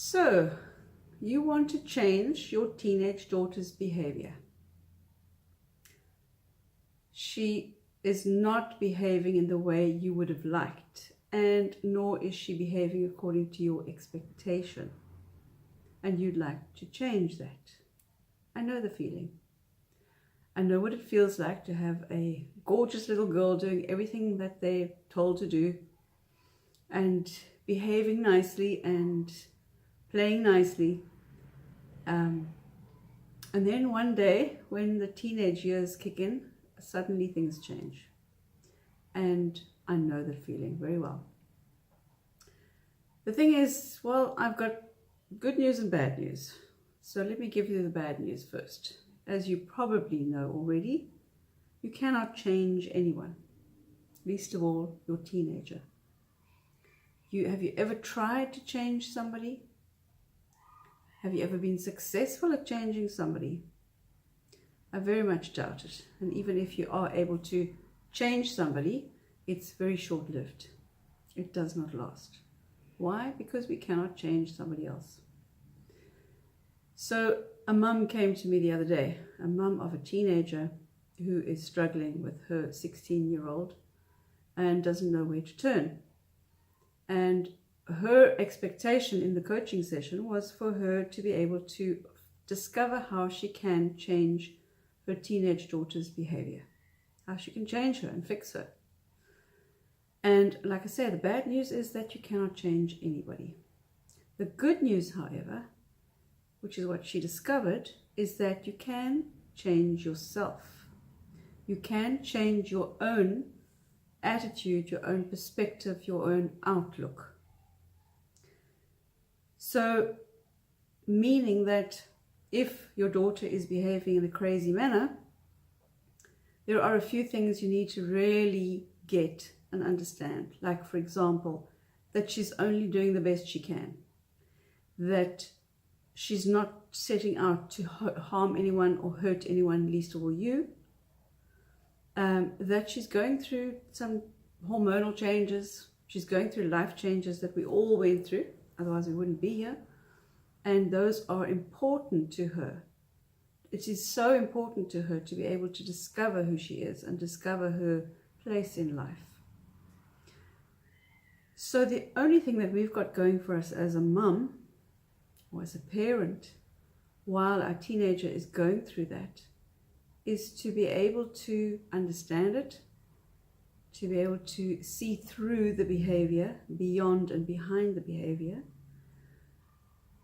So, you want to change your teenage daughter's behavior. She is not behaving in the way you would have liked, and nor is she behaving according to your expectation. And you'd like to change that. I know the feeling. I know what it feels like to have a gorgeous little girl doing everything that they're told to do and behaving nicely and playing nicely. And then one day, when the teenage years kick in, suddenly things change. And I know that feeling very well. The thing is, well, I've got good news and bad news. So let me give you the bad news first. As you probably know already, you cannot change anyone, least of all your teenager. Have you ever tried to change somebody? Have you ever been successful at changing somebody? I very much doubt it. And even if you are able to change somebody, it's very short-lived. It does not last. Why? Because we cannot change somebody else. So a mum came to me the other day, a mum of a teenager who is struggling with her 16-year-old and doesn't know where to turn. And her expectation in the coaching session was for her to be able to discover how she can change her teenage daughter's behavior, how she can change her and fix her. And like I said, the bad news is that you cannot change anybody. The good news, however, which is what she discovered, is that you can change yourself. You can change your own attitude, your own perspective, your own outlook. So, meaning that if your daughter is behaving in a crazy manner, there are a few things you need to really get and understand. Like, for example, that she's only doing the best she can. That she's not setting out to harm anyone or hurt anyone, least of all you. That she's going through some hormonal changes. She's going through life changes that we all went through. Otherwise we wouldn't be here. And those are important to her. It is so important to her to be able to discover who she is and discover her place in life. So the only thing that we've got going for us as a mum or as a parent while our teenager is going through that is to be able to understand it, to be able to see through the behavior, beyond and behind the behavior,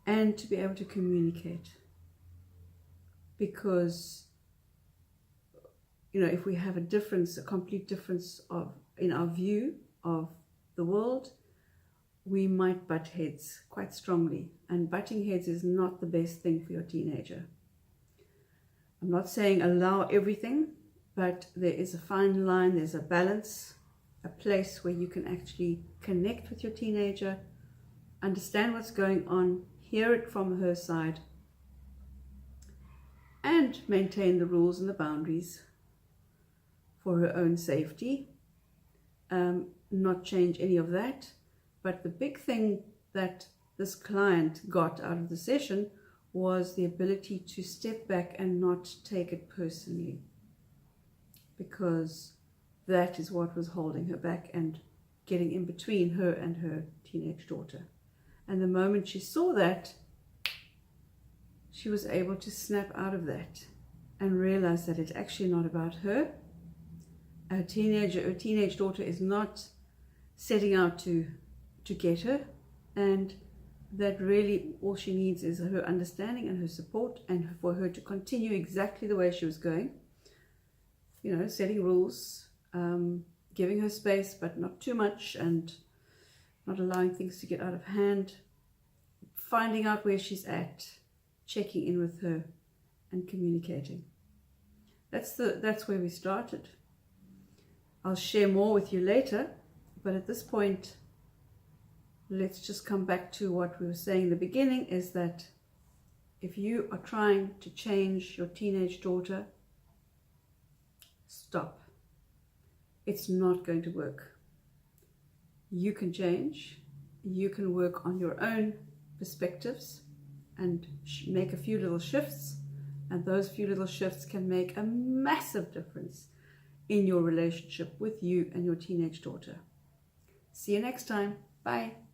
and to be able to communicate. Because, if we have a complete difference in our view of the world, we might butt heads quite strongly. And butting heads is not the best thing for your teenager. I'm not saying allow everything, but there is a fine line, there's a balance, a place where you can actually connect with your teenager, understand what's going on, hear it from her side, and maintain the rules and the boundaries for her own safety. Not change any of that. But the big thing that this client got out of the session was the ability to step back and not take it personally, because that is what was holding her back and getting in between her and her teenage daughter. And the moment she saw that, she was able to snap out of that and realize that it's actually not about her. Her teenage daughter is not setting out to get her, and that really all she needs is her understanding and her support, and for her to continue exactly the way she was going, setting rules, giving her space but not too much, and not allowing things to get out of hand, finding out where she's at, checking in with her and communicating. That's where we started. I'll share more with you later, but at this point, let's just come back to what we were saying in the beginning, is that if you are trying to change your teenage daughter, stop. It's not going to work. You can change. You can work on your own perspectives and make a few little shifts, and those few little shifts can make a massive difference in your relationship with you and your teenage daughter. See you next time. Bye.